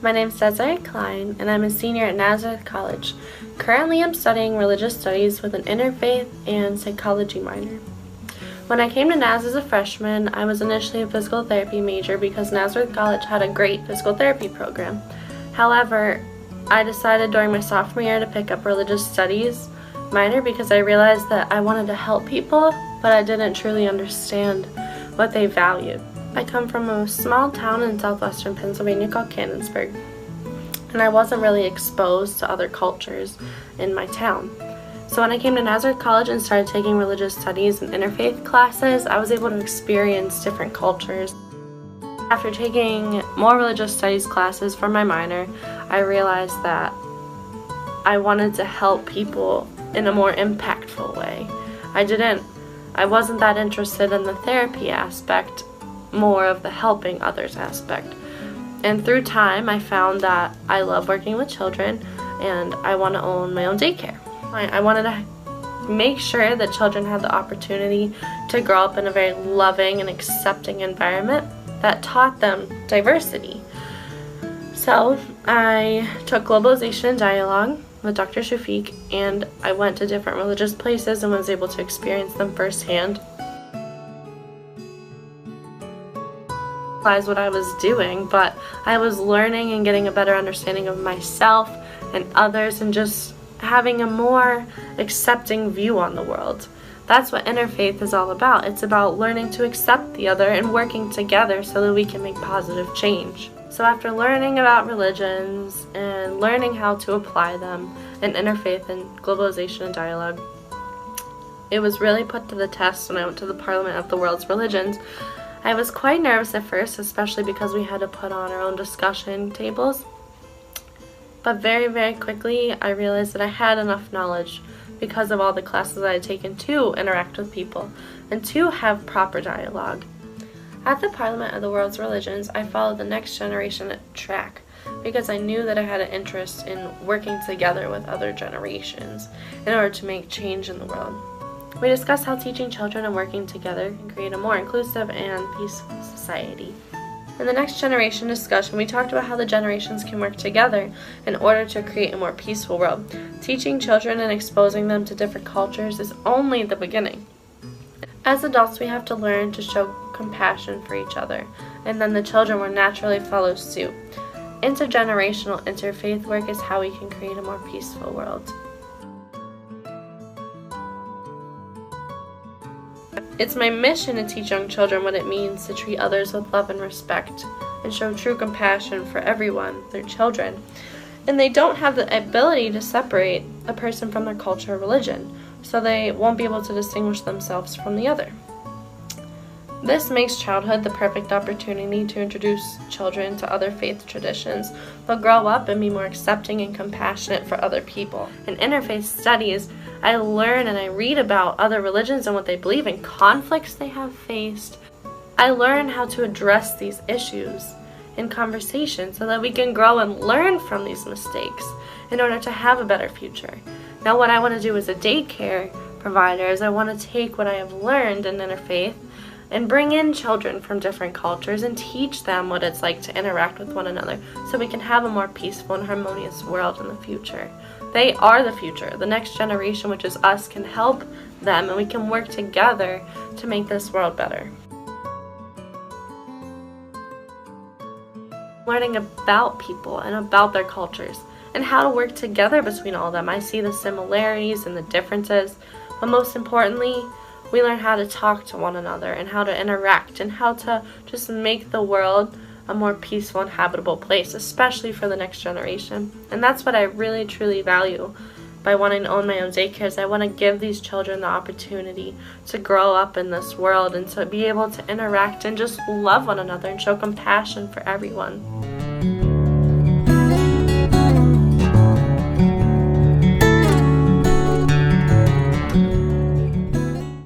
My name is Desireé Kline, and I'm a senior at Nazareth College. Currently, I'm studying religious studies with an interfaith and psychology minor. When I came to Naz as a freshman, I was initially a physical therapy major because Nazareth College had a great physical therapy program. However, I decided during my sophomore year to pick up religious studies minor because I realized that I wanted to help people, but I didn't truly understand what they valued. I come from a small town in southwestern Pennsylvania called Canonsburg, and I wasn't really exposed to other cultures in my town. So when I came to Nazareth College and started taking religious studies and interfaith classes, I was able to experience different cultures. After taking more religious studies classes for my minor, I realized that I wanted to help people in a more impactful way. I wasn't that interested in the therapy aspect, more of the helping others aspect. And through time, I found that I love working with children and I want to own my own daycare. I wanted to make sure that children had the opportunity to grow up in a very loving and accepting environment that taught them diversity. So I took globalization and dialogue with Dr. Shafiq, and I went to different religious places and was able to experience them firsthand. Realize what I was doing, but I was learning and getting a better understanding of myself and others and just having a more accepting view on the world. That's what interfaith is all about. It's about learning to accept the other and working together so that we can make positive change. So after learning about religions and learning how to apply them in interfaith and globalization and dialogue, it was really put to the test when I went to the Parliament of the World's Religions. I was quite nervous at first, especially because we had to put on our own discussion tables. But very, very quickly, I realized that I had enough knowledge because of all the classes I had taken to interact with people and to have proper dialogue. At the Parliament of the World's Religions, I followed the next generation track because I knew that I had an interest in working together with other generations in order to make change in the world. We discussed how teaching children and working together can create a more inclusive and peaceful society. In the next generation discussion, we talked about how the generations can work together in order to create a more peaceful world. Teaching children and exposing them to different cultures is only the beginning. As adults, we have to learn to show compassion for each other, and then the children will naturally follow suit. Intergenerational interfaith work is how we can create a more peaceful world. It's my mission to teach young children what it means to treat others with love and respect and show true compassion for everyone, their children. And they don't have the ability to separate a person from their culture or religion, so they won't be able to distinguish themselves from the other. This makes childhood the perfect opportunity to introduce children to other faith traditions. They'll grow up and be more accepting and compassionate for other people. In interfaith studies, I learn and I read about other religions and what they believe and conflicts they have faced. I learn how to address these issues in conversation so that we can grow and learn from these mistakes in order to have a better future. Now, what I want to do as a daycare provider is I want to take what I have learned in interfaith and bring in children from different cultures and teach them what it's like to interact with one another so we can have a more peaceful and harmonious world in the future. They are the future. The next generation, which is us, can help them and we can work together to make this world better. Learning about people and about their cultures and how to work together between all of them. I see the similarities and the differences, but most importantly, we learn how to talk to one another and how to interact and how to just make the world a more peaceful and habitable place, especially for the next generation. And that's what I really truly value by wanting to own my own daycares. I want to give these children the opportunity to grow up in this world and to be able to interact and just love one another and show compassion for everyone.